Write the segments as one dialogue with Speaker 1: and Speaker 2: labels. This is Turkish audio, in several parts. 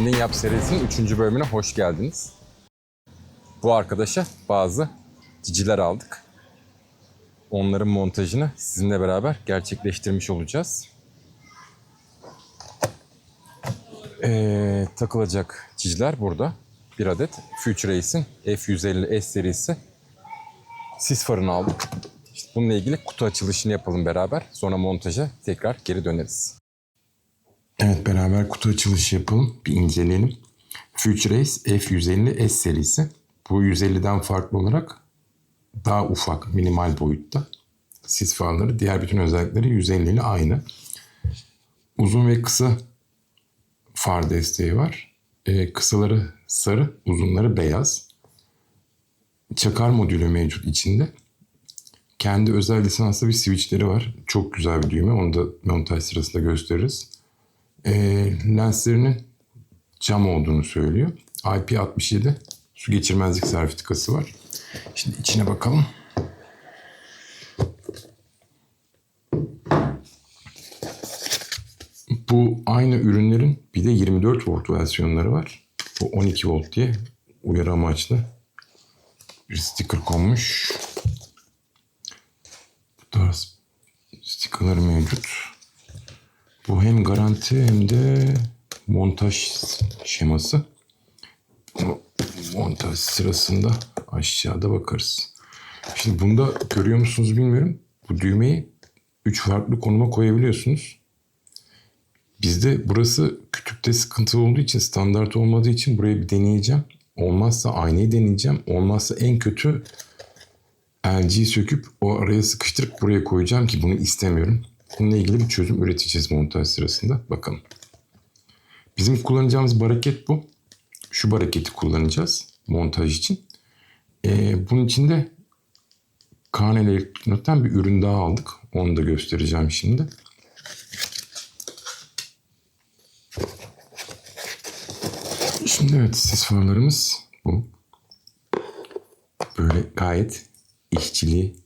Speaker 1: Kendin Yap serisinin 3. bölümüne hoş geldiniz. Bu arkadaşa bazı ciciler aldık. Onların montajını sizinle beraber gerçekleştirmiş olacağız. Takılacak ciciler burada. Bir adet Future Ace'in F150S serisi sis farını aldık. İşte bununla ilgili kutu açılışını yapalım beraber. Sonra montaja tekrar geri döneriz. Evet, beraber kutu açılışı yapalım. Bir inceleyelim. Future Ace F150S serisi. Bu 150'den farklı olarak daha ufak, minimal boyutta. Sis farları, diğer bütün özellikleri 150 ile aynı. Uzun ve kısa far desteği var. Kısaları sarı, uzunları beyaz. Çakar modülü mevcut içinde. Kendi özel lisanslı bir switchleri var. Çok güzel bir düğme. Onu da montaj sırasında gösteririz. Lenslerinin cam olduğunu söylüyor. IP67 su geçirmezlik sertifikası var. Şimdi içine bakalım. Bu aynı ürünlerin bir de 24 volt versiyonları var. Bu 12 volt diye uyarı amaçlı bir sticker konmuş. Bu tarz stickerlar mevcut. Bu hem garanti hem de montaj şeması. Bu montaj sırasında aşağıda bakarız. Şimdi bunda görüyor musunuz bilmiyorum. Bu düğmeyi 3 farklı konuma koyabiliyorsunuz. Bizde burası kütükte sıkıntı olduğu için, standart olmadığı için burayı bir deneyeceğim. Olmazsa aynayı deneyeceğim. Olmazsa en kötü LG'yi söküp o araya sıkıştırıp buraya koyacağım ki bunu istemiyorum. Bununla ilgili bir çözüm üreteceğiz montaj sırasında. Bakalım. Bizim kullanacağımız baraket bu. Şu baraketi kullanacağız montaj için. Bunun için de Kaan Elektronik'ten bir ürün daha aldık. Onu da göstereceğim şimdi. Şimdi evet, sis farlarımız bu. Böyle gayet işçiliği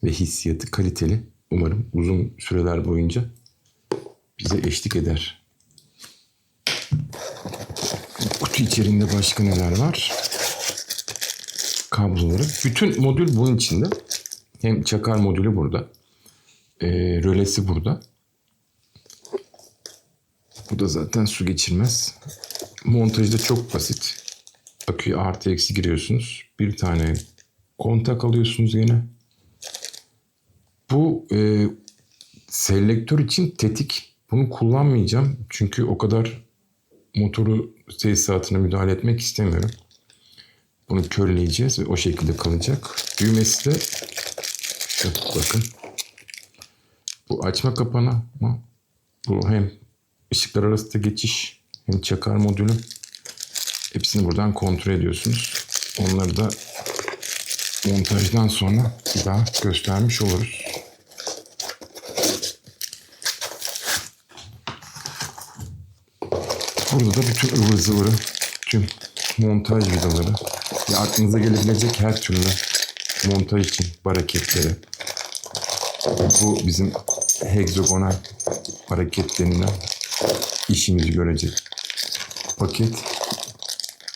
Speaker 1: ve hissiyatı kaliteli. Umarım uzun süreler boyunca bize eşlik eder. Kutu içerisinde başka neler var? Kabloları. Bütün modül bunun içinde. Hem çakar modülü burada. Rölesi burada. Bu da zaten su geçirmez. Montajı da çok basit. Aküye artı eksi giriyorsunuz. Bir tane kontak alıyorsunuz yine. Bu selektör için tetik. Bunu kullanmayacağım. Çünkü o kadar motoru tesisatına müdahale etmek istemiyorum. Bunu körleyeceğiz ve o şekilde kalacak. Düğmesi de şu, bakın. Bu açma kapama. Bu hem ışıklar arasında geçiş hem çakar modülü. Hepsini buradan kontrol ediyorsunuz. Onları da montajdan sonra bir daha göstermiş oluruz. Burada da bütün ıvır zıvırı, tüm montaj vidaları ve aklınıza gelebilecek her türlü montaj için baraketleri. Bu bizim hexagonal baraket denilen işimizi görecek paket.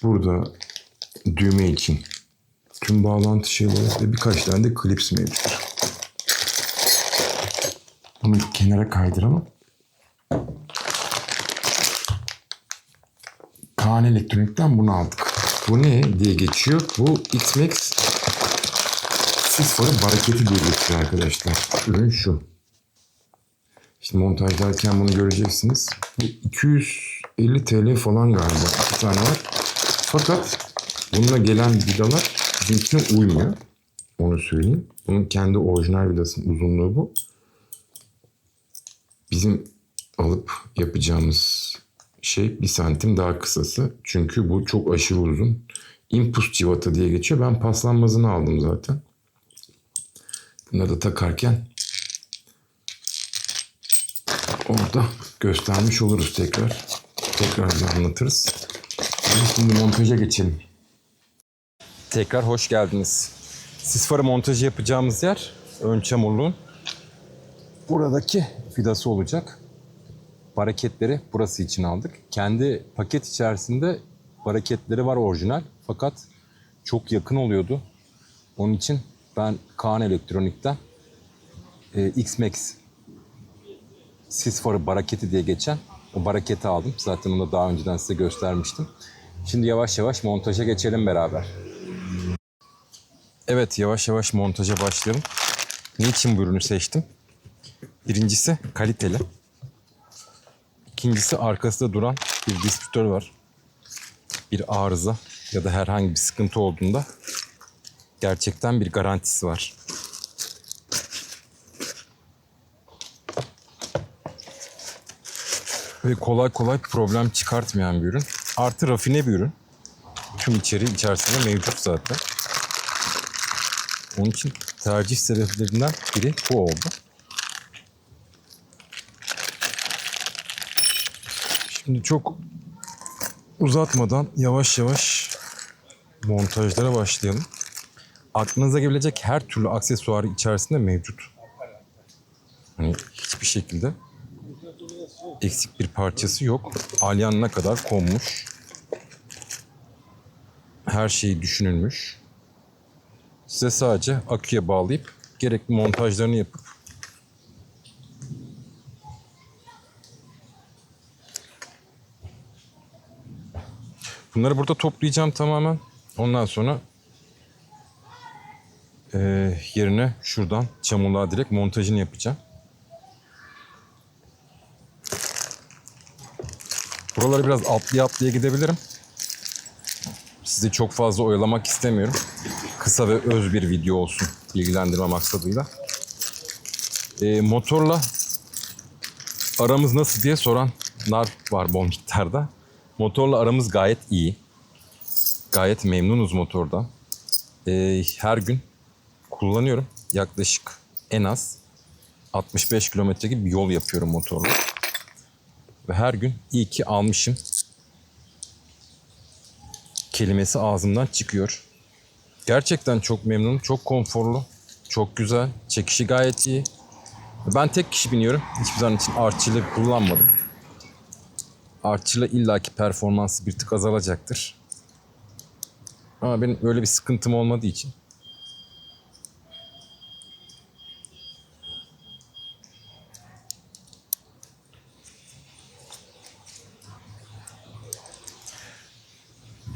Speaker 1: Burada düğme için tüm bağlantı şeyleri ve birkaç tane de klips mevcut. Bunu kenara kaydıralım. Kaan Elektronik'ten bunu aldık. Bu ne diye geçiyor? Bu X-Max sis farı baraketi diye geçiyor arkadaşlar. Ürün şu. Şimdi montajlarken bunu göreceksiniz. Bu 250 TL falan galiba. 2 tane var. Fakat bununla gelen vidalar bizimkine uymuyor. Onu söyleyeyim. Bunun kendi orijinal vidasının uzunluğu bu. Bizim alıp yapacağımız şey 1 santim daha kısası. Çünkü bu çok aşırı uzun. Impus civata diye geçiyor. Ben paslanmazını aldım zaten. Bunları da takarken orada göstermiş oluruz tekrar. Tekrar bir anlatırız. Şimdi montaja geçelim. Tekrar hoş geldiniz. Sis farı montajı yapacağımız yer ön çamurluğun buradaki vidası olacak.
Speaker 2: baraketleri burası için aldık. Kendi paket içerisinde baraketleri var orijinal. Fakat çok yakın oluyordu. Onun için ben Kaan Elektronik'ten X-Max sis farı baraketi diye geçen o baraketi aldım. Zaten onu da daha önceden size göstermiştim. Şimdi yavaş yavaş montaja geçelim beraber. Evet, yavaş yavaş montaja başlayalım. Niçin bu ürünü seçtim? Birincisi kaliteli. İkincisi arkasında duran bir distribütör var. Bir arıza ya da herhangi bir sıkıntı olduğunda gerçekten bir garantisi var. Ve kolay kolay problem çıkartmayan bir ürün. Artı rafine bir ürün. Tüm içeriği içerisinde mevcut zaten. Onun için tercih sebeplerinden biri bu oldu. Şimdi çok uzatmadan yavaş yavaş montajlara başlayalım. Aklınıza gelebilecek her türlü aksesuarı içerisinde mevcut. Hani hiçbir şekilde eksik bir parçası yok. Alyanına kadar konmuş. Her şey düşünülmüş. Size sadece aküye bağlayıp gerekli montajlarını yapıp bunları burada toplayacağım tamamen. Ondan sonra yerine şuradan çamurluğa direkt montajını yapacağım. Buraları biraz atlaya atlaya gidebilirim. Sizi çok fazla oyalamak istemiyorum. Kısa ve öz bir video olsun bilgilendirme maksadıyla. Motorla aramız nasıl diye soranlar var bol miktarda. Motorla aramız gayet iyi. Gayet memnunuz motordan. Her gün kullanıyorum. Yaklaşık en az 65 kilometre gibi bir yol yapıyorum motorla. Ve her gün iyi ki almışım kelimesi ağzımdan çıkıyor. Gerçekten çok memnunum. Çok konforlu. Çok güzel. Çekişi gayet iyi. Ben tek kişi biniyorum. Hiçbir zaman için artçılı kullanmadım. Artçıyla illaki performansı bir tık azalacaktır. Ama benim öyle bir sıkıntım olmadığı için.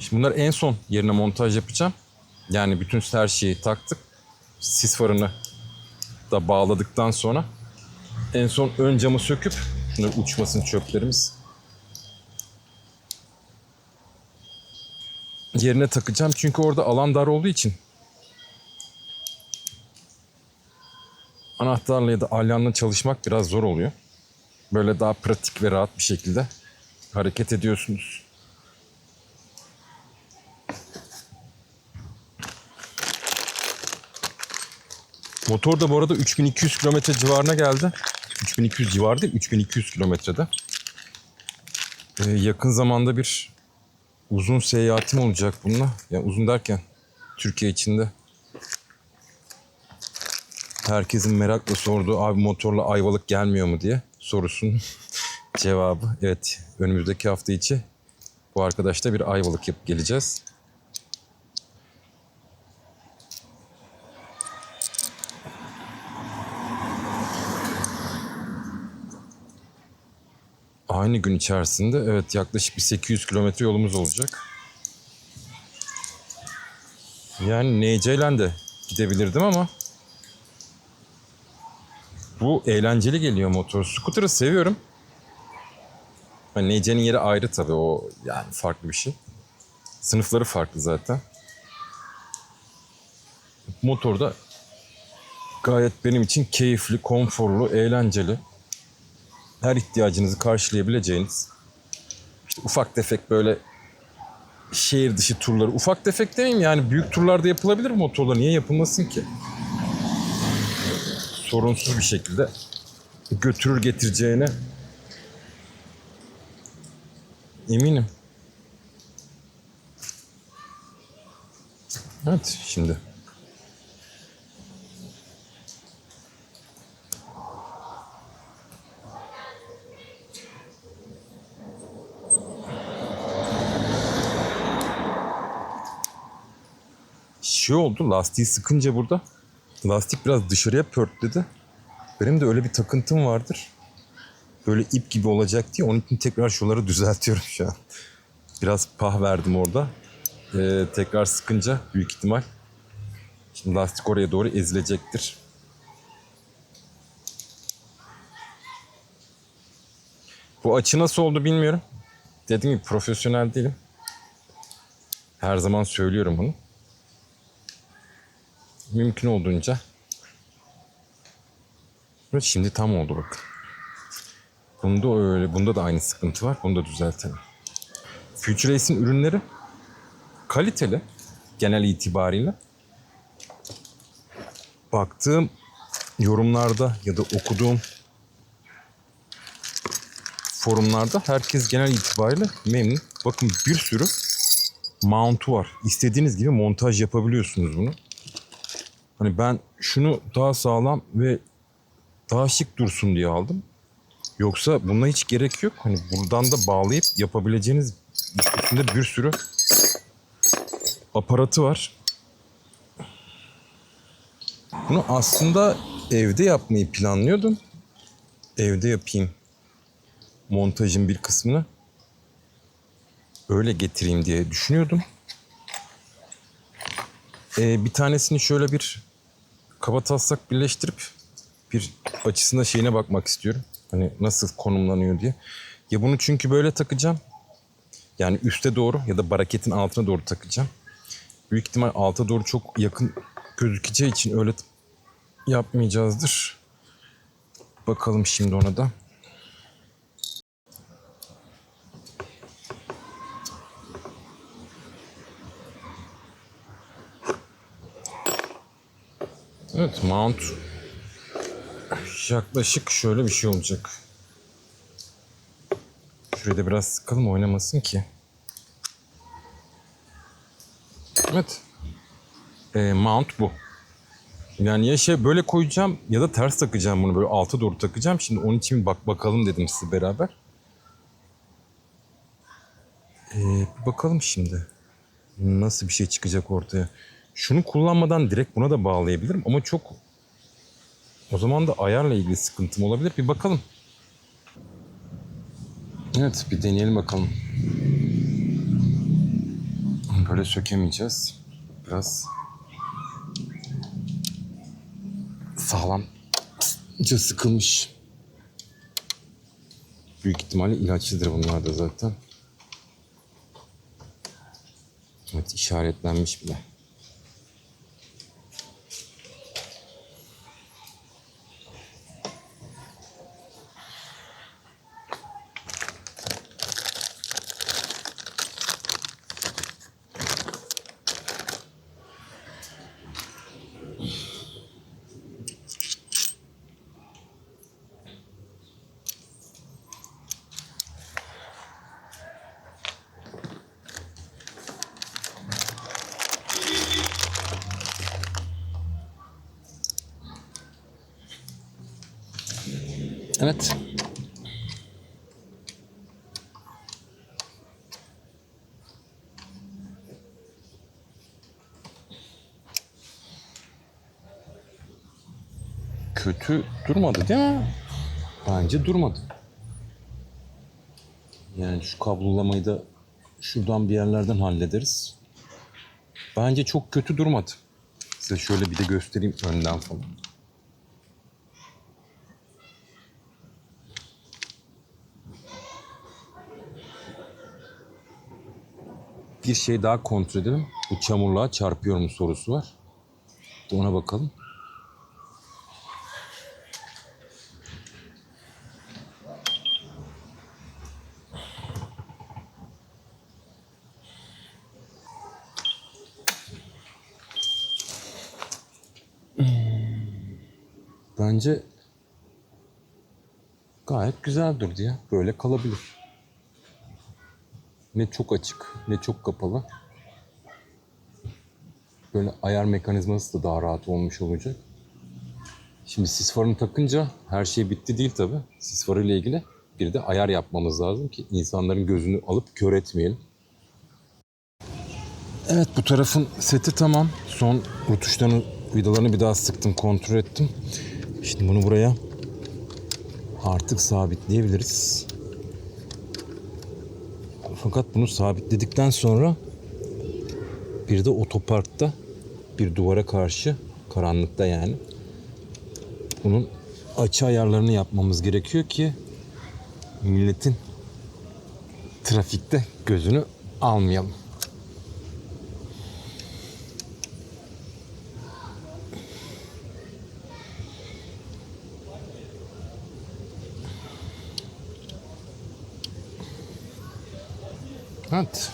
Speaker 2: Şimdi bunları en son yerine montaj yapacağım. Yani bütün her şeyi taktık. Sis farını da bağladıktan sonra en son ön camı söküp uçmasın çöplerimiz. Yerine takacağım çünkü orada alan dar olduğu için anahtarla ya da alyanla çalışmak biraz zor oluyor. Böyle daha pratik ve rahat bir şekilde hareket ediyorsunuz. Motor da bu arada 3200 kilometre civarına geldi. 3200 civarı değil, 3200 kilometrede. Yakın zamanda bir uzun seyahatim olacak bununla. Yani uzun derken Türkiye içinde. Herkesin merakla sorduğu abi motorla Ayvalık gelmiyor mu diye sorusunun cevabı. Evet, önümüzdeki hafta içi bu arkadaşla bir Ayvalık yapıp geleceğiz. Aynı gün içerisinde evet yaklaşık bir 800 kilometre yolumuz olacak. Yani NC de gidebilirdim ama bu eğlenceli geliyor motor. Scooter'ı seviyorum. NC'nin yeri ayrı tabii o yani farklı bir şey. Sınıfları farklı zaten. Motorda gayet benim için keyifli, konforlu, eğlenceli. Her ihtiyacınızı karşılayabileceğiniz. İşte ufak tefek böyle şehir dışı turları. Ufak tefek demeyeyim yani büyük turlarda yapılabilir motorla. Niye yapılmasın ki? Sorunsuz bir şekilde götürür getireceğine eminim. Evet şimdi. Şey oldu, lastiği sıkınca burada lastik biraz dışarıya pörtledi. Benim de öyle bir takıntım vardır. Böyle ip gibi olacak diye onun için tekrar şuraları düzeltiyorum şu an. Biraz pah verdim orada. Tekrar sıkınca büyük ihtimal şimdi lastik oraya doğru ezilecektir. Bu açı nasıl oldu bilmiyorum. Dediğim gibi profesyonel değilim. Her zaman söylüyorum bunu. Mümkün olduğunca. Şimdi tam oldu bakın. Bunda öyle, bunda da aynı sıkıntı var. Bunu da düzeltelim. Future Ace'in ürünleri kaliteli genel itibariyle. Baktığım yorumlarda ya da okuduğum forumlarda herkes genel itibariyle memnun. Bakın bir sürü mount'u var. İstediğiniz gibi montaj yapabiliyorsunuz bunu. Hani ben şunu daha sağlam ve daha şık dursun diye aldım. Yoksa buna hiç gerek yok. Hani buradan da bağlayıp yapabileceğiniz üstünde bir sürü aparatı var. Bunu aslında evde yapmayı planlıyordum. Evde yapayım montajın bir kısmını. Öyle getireyim diye düşünüyordum. Bir tanesini şöyle bir kabataslak birleştirip bir açısına şeyine bakmak istiyorum. Hani nasıl konumlanıyor diye. Ya bunu çünkü böyle takacağım. Yani üste doğru ya da baraketin altına doğru takacağım. Büyük ihtimal alta doğru çok yakın gözükeceği için öyle yapmayacağızdır. Bakalım şimdi ona da. Evet, mount yaklaşık şöyle bir şey olacak. Şurayı da biraz sıkalım oynamasın ki. Evet. Mount bu. Yani ya şey böyle koyacağım ya da ters takacağım bunu, böyle alta doğru takacağım. Şimdi onun için bir bakalım dedim size beraber. Bir bakalım şimdi. Nasıl bir şey çıkacak ortaya. Şunu kullanmadan direkt buna da bağlayabilirim ama çok... O zaman da ayarla ilgili sıkıntım olabilir. Bir bakalım. Evet, bir deneyelim bakalım. Böyle sökemeyeceğiz. Biraz sağlamca sıkılmış. Büyük ihtimalle ilaçlıdır bunlar da zaten. Evet, işaretlenmiş bile. Evet. Kötü durmadı değil mi? Bence durmadı. Yani şu kablolamayı da şuradan bir yerlerden hallederiz. Bence çok kötü durmadı. Size şöyle bir de göstereyim önden falan. Bir şey daha kontrol edelim. Bu çamurluğa çarpıyor mu sorusu var. Ona bakalım. Bence gayet güzel durdu ya. Böyle kalabilir. Ne çok açık, ne çok kapalı. Böyle ayar mekanizması da daha rahat olmuş olacak. Şimdi sis farını takınca her şey bitti değil tabii. Sis farı ile ilgili bir de ayar yapmamız lazım ki insanların gözünü alıp kör etmeyelim. Evet, bu tarafın seti tamam. Son rötuşlarını, vidalarını bir daha sıktım, kontrol ettim. Şimdi bunu buraya artık sabitleyebiliriz. Fakat bunu sabitledikten sonra bir de otoparkta bir duvara karşı, karanlıkta yani, bunun açı ayarlarını yapmamız gerekiyor ki milletin trafikte gözünü almayalım. Evet.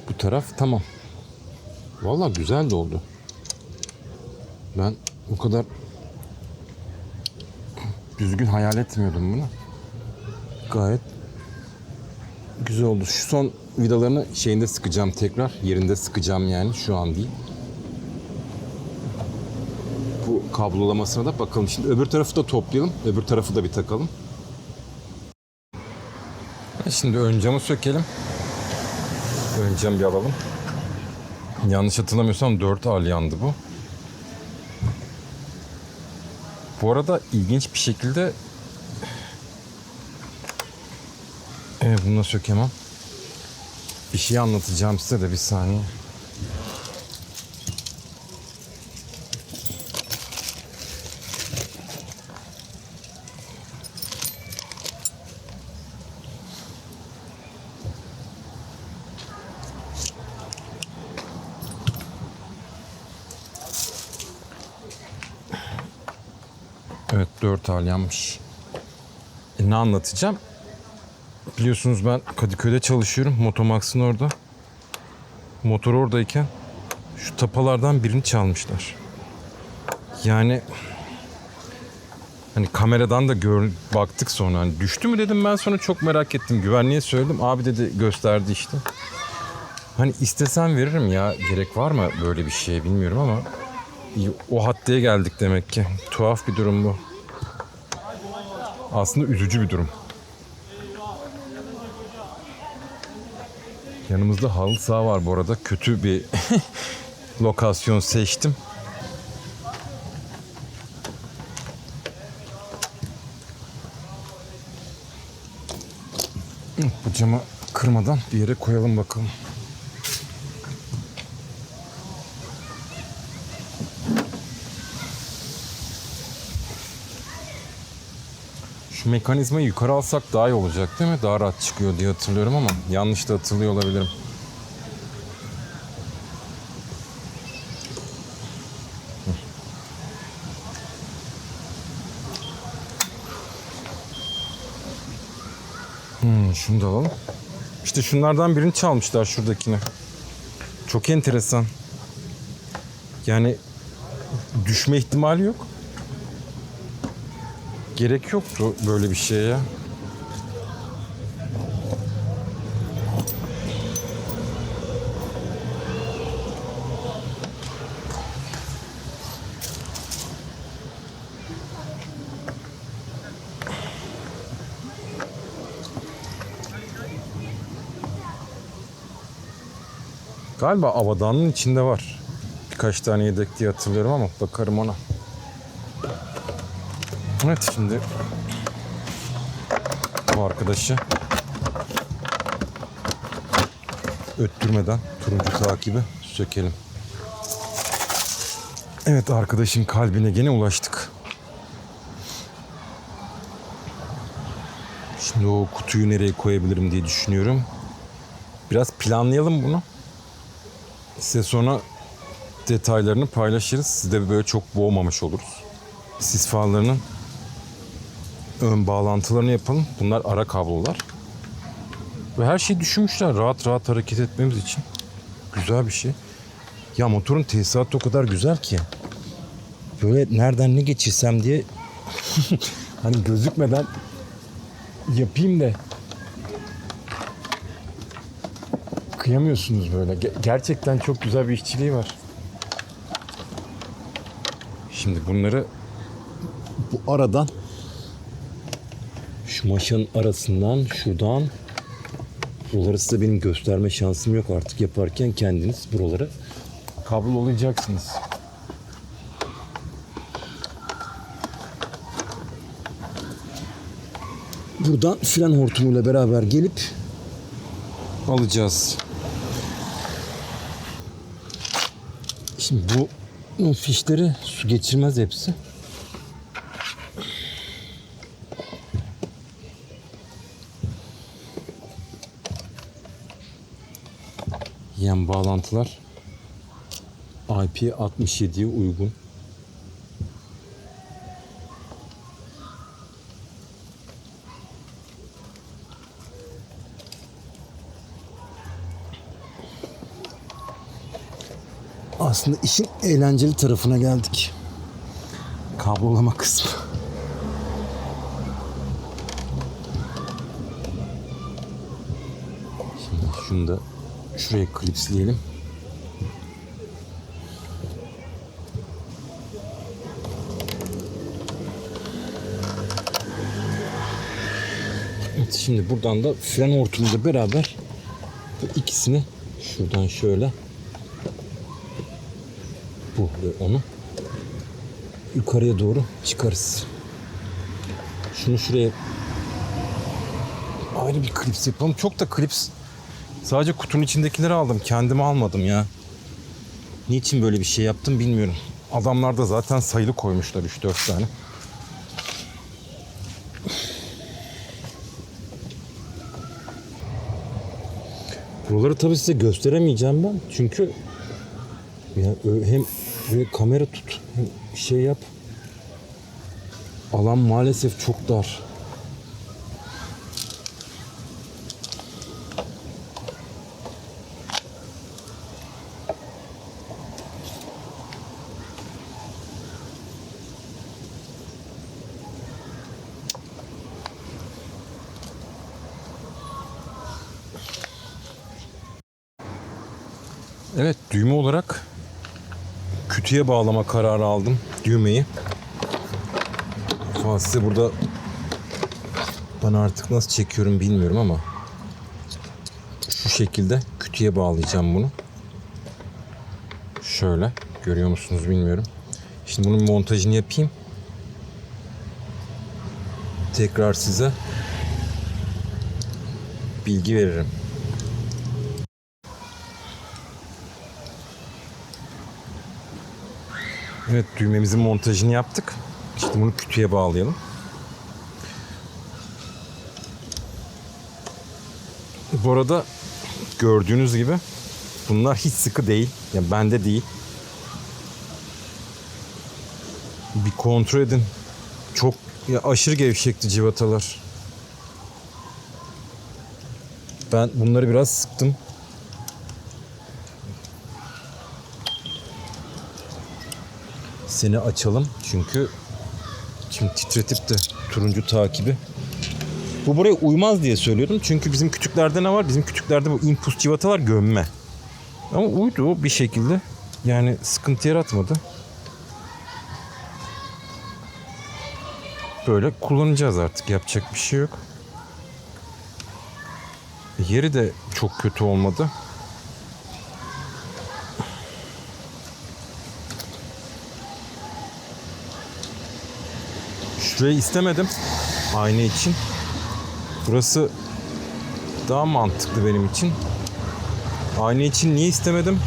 Speaker 2: Bu taraf tamam. Vallahi güzel de oldu. Ben bu kadar düzgün hayal etmiyordum bunu. Gayet güzel oldu. Şu son vidalarını şeyinde sıkacağım tekrar. Yerinde sıkacağım yani, şu an değil. Bu kablolamasına da bakalım. Şimdi öbür tarafı da toplayalım. Öbür tarafı da bir takalım. Şimdi ön camı sökelim. Ön cam bir alalım. Yanlış hatırlamıyorsam 4 alyandı bu. Bu arada ilginç bir şekilde bunu da sökemem. Bir şey anlatacağım size de, bir saniye. Evet, 4 alyanmış. Ne anlatacağım? Biliyorsunuz ben Kadıköy'de çalışıyorum. Motomax'ın orada. Motor oradayken şu tapalardan birini çalmışlar. Yani hani kameradan da baktık sonra. Hani düştü mü dedim, ben sonra çok merak ettim. Güvenliğe söyledim. Abi dedi, gösterdi işte. Hani istesem veririm ya. Gerek var mı böyle bir şeye bilmiyorum ama o haddeye geldik demek ki. Tuhaf bir durum bu. Aslında üzücü bir durum. Yanımızda halı saha var bu arada. Kötü bir lokasyon seçtim. Bu camı kırmadan bir yere koyalım bakalım. Şu mekanizmayı yukarı alsak daha iyi olacak değil mi? Daha rahat çıkıyor diye hatırlıyorum ama yanlış da hatırlıyor olabilirim. Şunu da alalım. İşte şunlardan birini çalmışlar, şuradakini. Çok enteresan. Yani düşme ihtimali yok. Gerek yoktu böyle bir şeye ya. Galiba avadanın içinde var. Birkaç tane yedek diye hatırlıyorum ama bakarım ona. Evet, şimdi bu arkadaşı öttürmeden turuncu takibi sökelim. Evet, arkadaşın kalbine gene ulaştık. Şimdi o kutuyu nereye koyabilirim diye düşünüyorum. Biraz planlayalım bunu. Size sonra detaylarını paylaşırız. Siz de böyle çok boğmamış oluruz. Sis farlarının ön bağlantılarını yapalım. Bunlar ara kablolar. Ve her şeyi düşünmüşler rahat rahat hareket etmemiz için. Güzel bir şey. Ya motorun tesisatı o kadar güzel ki. Böyle nereden ne geçirsem diye hani gözükmeden yapayım da kıyamıyorsunuz böyle. Gerçekten çok güzel bir işçiliği var. Şimdi bunları bu aradan, şu maşanın arasından, şuradan Buraları size benim gösterme şansım yok artık. Yaparken kendiniz buraları kablolayacaksınız. Buradan fren hortumuyla beraber gelip alacağız. Şimdi bu fişleri su geçirmez hepsi. Yani bağlantılar IP67'ye uygun. Aslında işin eğlenceli tarafına geldik. Kablolama kısmı. Şimdi şunu da şuraya klipsleyelim. Evet, şimdi buradan da fren hortumuyla beraber bu ikisini şuradan şöyle bu ve onu yukarıya doğru çıkarız. Şunu şuraya ayrı bir klips yapalım. Çok da klips, sadece kutunun içindekileri aldım. Kendime almadım ya. Niçin böyle bir şey yaptım bilmiyorum. Adamlar da zaten sayılı koymuşlar 3-4 tane. Buraları tabii size gösteremeyeceğim ben. Çünkü ya hem böyle kamera tut hem şey yap. Alan maalesef çok dar. Evet, düğme olarak kütüye bağlama kararı aldım düğmeyi. Ama size burada ben artık nasıl çekiyorum bilmiyorum ama şu şekilde kütüye bağlayacağım bunu. Şöyle, görüyor musunuz bilmiyorum. Şimdi bunun montajını yapayım. Tekrar size bilgi veririm. Evet, düğmemizin montajını yaptık. Şimdi bunu kütüye bağlayalım. Bu arada gördüğünüz gibi bunlar hiç sıkı değil. Yani bende değil. Bir kontrol edin. Çok ya aşırı gevşekti civatalar. Ben bunları biraz sıktım. Seni açalım çünkü şimdi titretip de turuncu takibi. Bu buraya uymaz diye söylüyordum. Çünkü bizim kütüklerde ne var? Bizim kütüklerde bu impuls civatalar gömme. Ama uydu o bir şekilde. Yani sıkıntı yaratmadı. Böyle kullanacağız artık. Yapacak bir şey yok. Yeri de çok kötü olmadı. Şurayı istemedim ayna için. Burası daha mantıklı benim için. Ayna için niye istemedim?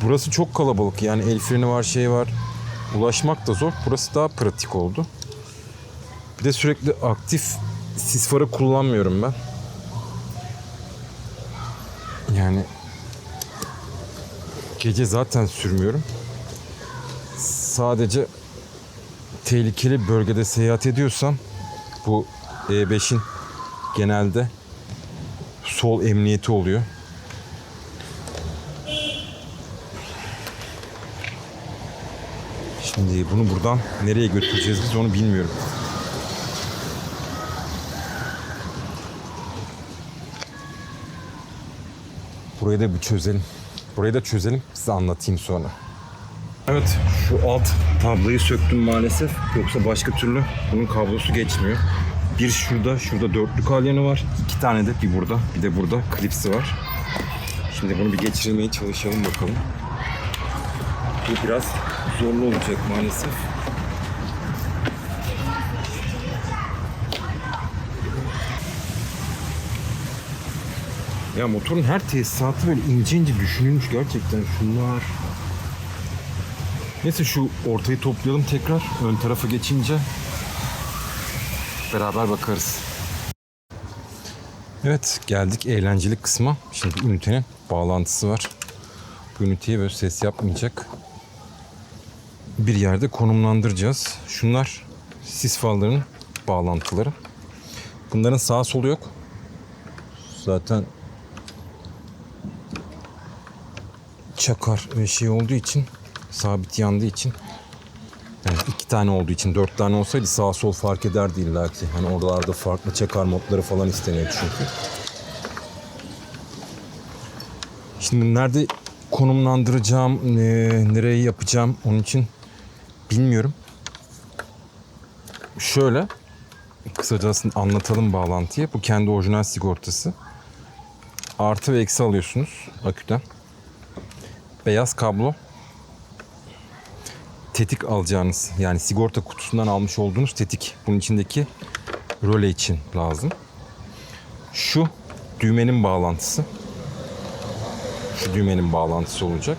Speaker 2: Burası çok kalabalık. Yani el freni var, şey var. Ulaşmak da zor. Burası daha pratik oldu. Bir de sürekli aktif sis farı kullanmıyorum ben. Yani gece zaten sürmüyorum. Sadece tehlikeli bölgede seyahat ediyorsam bu E5'in genelde sol emniyeti oluyor. Şimdi bunu buradan nereye götüreceğiz biz onu bilmiyorum. Burayı da bir çözelim. Burayı da çözelim, size anlatayım sonra. Evet, şu alt tablayı söktüm maalesef. Yoksa başka türlü bunun kablosu geçmiyor. Bir şurada dörtlük alyanı var. 2 tane de bir burada, bir de burada klipsi var. Şimdi bunu bir geçirmeye çalışalım bakalım. Bu biraz zorlu olacak maalesef. Ya motorun her tesisatı böyle ince ince düşünülmüş gerçekten şunlar. Neyse şu ortayı toplayalım tekrar. Ön tarafa geçince beraber bakarız. Evet, geldik eğlenceli kısma. Şimdi ünitenin bağlantısı var. Bu üniteye böyle ses yapmayacak bir yerde konumlandıracağız. Şunlar sis fallarının bağlantıları. Bunların sağ solu yok. Zaten çakar ve şey olduğu için, sabit yandığı için, yani 2 tane olduğu için, 4 tane olsaydı sağ sol fark ederdi illaki. Hani oralarda farklı çakar modları falan isteniyor çünkü. Şimdi nerede konumlandıracağım, nereye yapacağım onun için bilmiyorum. Şöyle kısaca aslında anlatalım bağlantıyı. Bu kendi orijinal sigortası. Artı ve eksi alıyorsunuz aküden. Beyaz kablo. Tetik alacağınız, yani sigorta kutusundan almış olduğunuz tetik. Bunun içindeki röle için lazım. Şu düğmenin bağlantısı. Şu düğmenin bağlantısı olacak.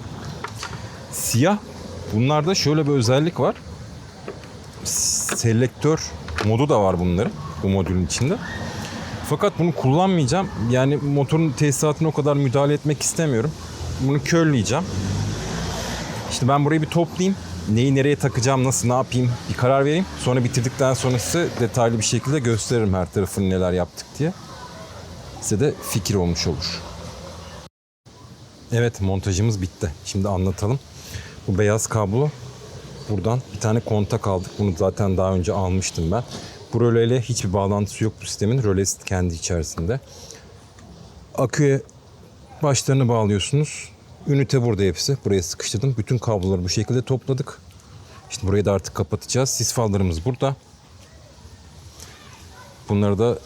Speaker 2: Siyah. Bunlarda şöyle bir özellik var. Selektör modu da var bunların. Bu modülün içinde. Fakat bunu kullanmayacağım. Yani motorun tesisatına o kadar müdahale etmek istemiyorum. Bunu körleyeceğim. İşte ben burayı bir toplayayım. Neyi nereye takacağım, nasıl, ne yapayım bir karar vereyim. Sonra bitirdikten sonrası detaylı bir şekilde gösteririm her tarafını neler yaptık diye. Size de fikir olmuş olur. Evet, montajımız bitti. Şimdi anlatalım. Bu beyaz kablo, buradan bir tane kontak aldık. Bunu zaten daha önce almıştım ben. Bu röleyle hiçbir bağlantısı yok bu sistemin. Rölesi kendi içerisinde. Aküye başlarını bağlıyorsunuz. Ünite burada hepsi. Buraya sıkıştırdım. Bütün kabloları bu şekilde topladık. İşte burayı da artık kapatacağız. Sis fallarımız burada. Bunları da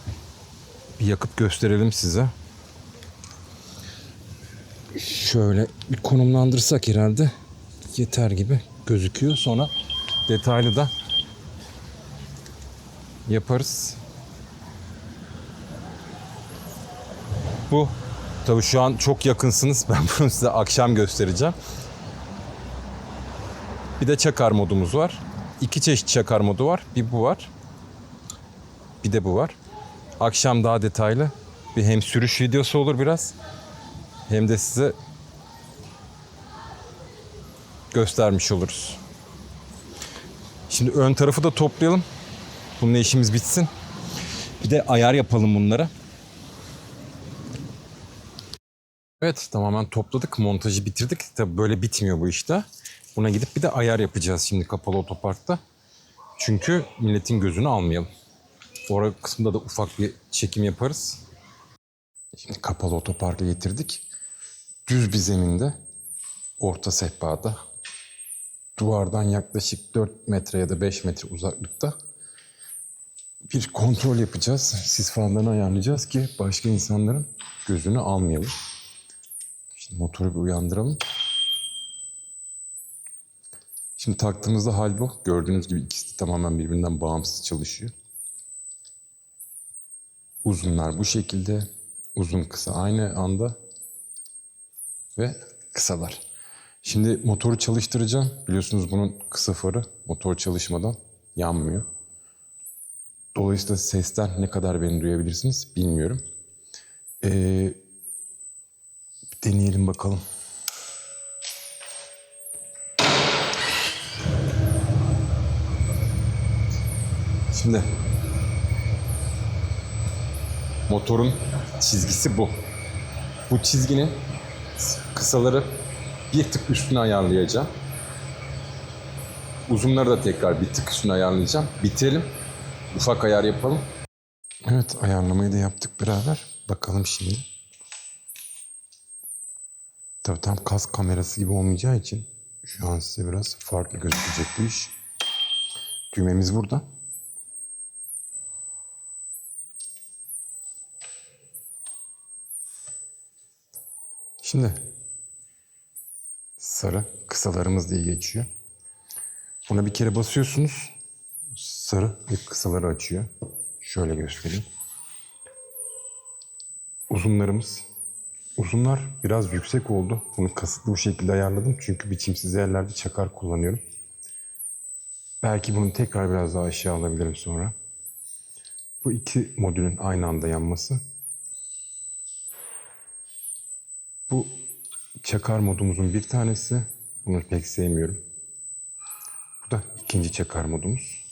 Speaker 2: bir yakıp gösterelim size. Şöyle bir konumlandırsak herhalde yeter gibi gözüküyor. Sonra detaylı da yaparız. Bu tabii şu an çok yakınsınız. Ben bunu size akşam göstereceğim. Bir de çakar modumuz var. 2 çeşit çakar modu var. Bir bu var. Bir de bu var. Akşam daha detaylı bir hem sürüş videosu olur biraz. Hem de size göstermiş oluruz. Şimdi ön tarafı da toplayalım. Bununla işimiz bitsin. Bir de ayar yapalım bunlara. Evet, tamamen topladık. Montajı bitirdik. Tabii böyle bitmiyor bu işte. Buna gidip bir de ayar yapacağız şimdi kapalı otoparkta. Çünkü milletin gözünü almayalım. Orada kısmında da ufak bir çekim yaparız. Şimdi kapalı otoparka getirdik. Düz bir zeminde, orta sehpada, duvardan yaklaşık 4 metre ya da 5 metre uzaklıkta bir kontrol yapacağız. Sis fanlarını ayarlayacağız ki başka insanların gözünü almayalım. Şimdi motoru bir uyandıralım. Şimdi taktığımızda hal bu. Gördüğünüz gibi ikisi de tamamen birbirinden bağımsız çalışıyor. Uzunlar bu şekilde. Uzun kısa aynı anda. Ve kısalar. Şimdi motoru çalıştıracağım. Biliyorsunuz bunun kısa farı motor çalışmadan yanmıyor. Dolayısıyla sesten ne kadar beni duyabilirsiniz bilmiyorum. Deneyelim bakalım. Şimdi motorun çizgisi bu. Bu çizginin kısaları bir tık üstüne ayarlayacağım. Uzunları da tekrar bir tık üstüne ayarlayacağım. Bitirelim. Ufak ayar yapalım. Evet, ayarlamayı da yaptık beraber. Bakalım şimdi. Tabii tam kask kamerası gibi olmayacağı için şu an size biraz farklı gözükecek bu iş. Düğmemiz burada.
Speaker 1: Şimdi sarı kısalarımız diye geçiyor. Buna bir kere basıyorsunuz. Sarı ve kısaları açıyor. Şöyle göstereyim. Uzunlarımız. Uzunlar biraz yüksek oldu. Bunu kasıtlı bu şekilde ayarladım. Çünkü biçimsiz yerlerde çakar kullanıyorum. Belki bunu tekrar biraz daha aşağı alabilirim sonra. Bu iki modülün aynı anda yanması. Bu çakar modumuzun bir tanesi. Bunu pek sevmiyorum. Bu da ikinci çakar modumuz.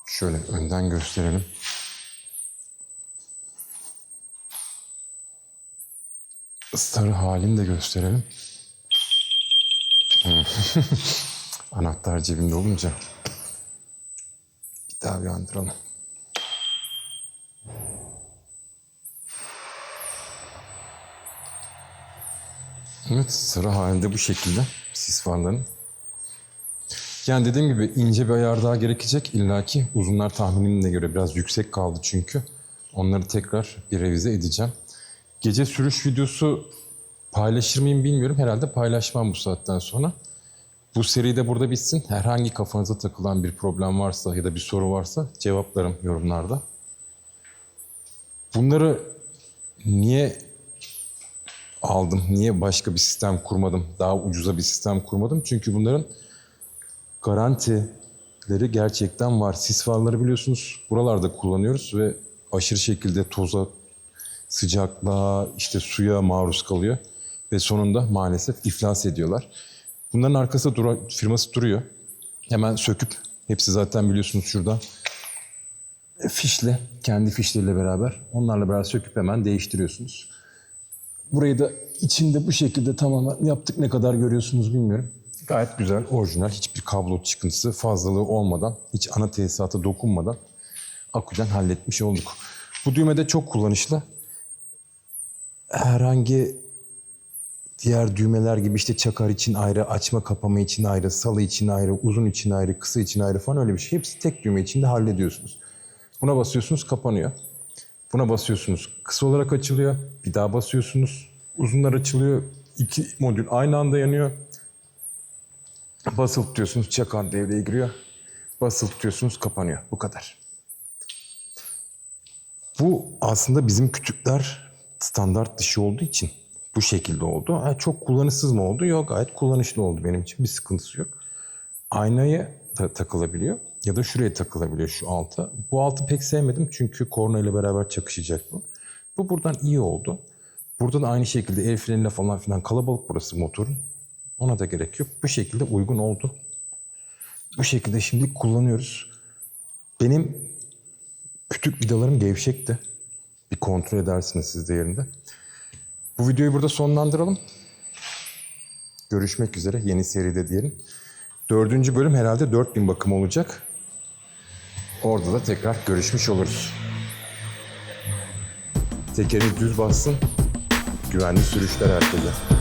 Speaker 1: Şöyle önden gösterelim. Sarı halini de gösterelim. Anahtar cebimde olunca bir daha bir andıralım. Evet, sarı halinde bu şekilde sis farların. Yani dediğim gibi ince bir ayar daha gerekecek illaki. Uzunlar tahminime göre biraz yüksek kaldı çünkü. Onları tekrar bir revize edeceğim. Gece sürüş videosu paylaşır mıyım bilmiyorum. Herhalde paylaşmam bu saatten sonra. Bu seri de burada bitsin. Herhangi kafanıza takılan bir problem varsa ya da bir soru varsa cevaplarım yorumlarda. Bunları niye aldım? Niye başka bir sistem kurmadım? Daha ucuza bir sistem kurmadım. Çünkü bunların garantileri gerçekten var. Sis farları biliyorsunuz buralarda kullanıyoruz ve aşırı şekilde toza, sıcaklığa, işte suya maruz kalıyor. Ve sonunda maalesef iflas ediyorlar. Bunların arkasında firması duruyor. Hemen söküp, hepsi zaten biliyorsunuz şurada. Fişle, kendi fişleriyle beraber, onlarla beraber söküp hemen değiştiriyorsunuz. Burayı da içinde bu şekilde tamamen yaptık. Ne kadar görüyorsunuz bilmiyorum. Gayet güzel, orijinal. Hiçbir kablo çıkıntısı, fazlalığı olmadan, hiç ana tesisata dokunmadan aküden halletmiş olduk. Bu düğme de çok kullanışlı. Herhangi diğer düğmeler gibi işte çakar için ayrı, açma kapama için ayrı, salı için ayrı, uzun için ayrı, kısa için ayrı falan öyle bir şey. Hepsi tek düğme içinde hallediyorsunuz. Buna basıyorsunuz kapanıyor. Buna basıyorsunuz kısa olarak açılıyor. Bir daha basıyorsunuz uzunlar açılıyor. İki modül aynı anda yanıyor. Basılı tutuyorsunuz çakar devreye giriyor. Basılı tutuyorsunuz kapanıyor. Bu kadar. Bu aslında bizim kütükler standart dışı olduğu için bu şekilde oldu. Çok kullanışsız mı oldu? Yok, gayet kullanışlı oldu benim için. Bir sıkıntısı yok. Aynaya da takılabiliyor ya da şuraya takılabiliyor şu alta. Bu altı pek sevmedim çünkü korna ile beraber çakışacak bu. Bu buradan iyi oldu. Burada da aynı şekilde el freniyle falan filan kalabalık burası motorun. Ona da gerek yok. Bu şekilde uygun oldu. Bu şekilde şimdi kullanıyoruz. Benim kütük vidalarım gevşekti. Bir kontrol edersiniz siz de yerinde. Bu videoyu burada sonlandıralım. Görüşmek üzere yeni seride diyelim. 4. bölüm herhalde 4000 bakım olacak. Orada da tekrar görüşmüş oluruz. Tekeriniz düz bassın. Güvenli sürüşler herkese.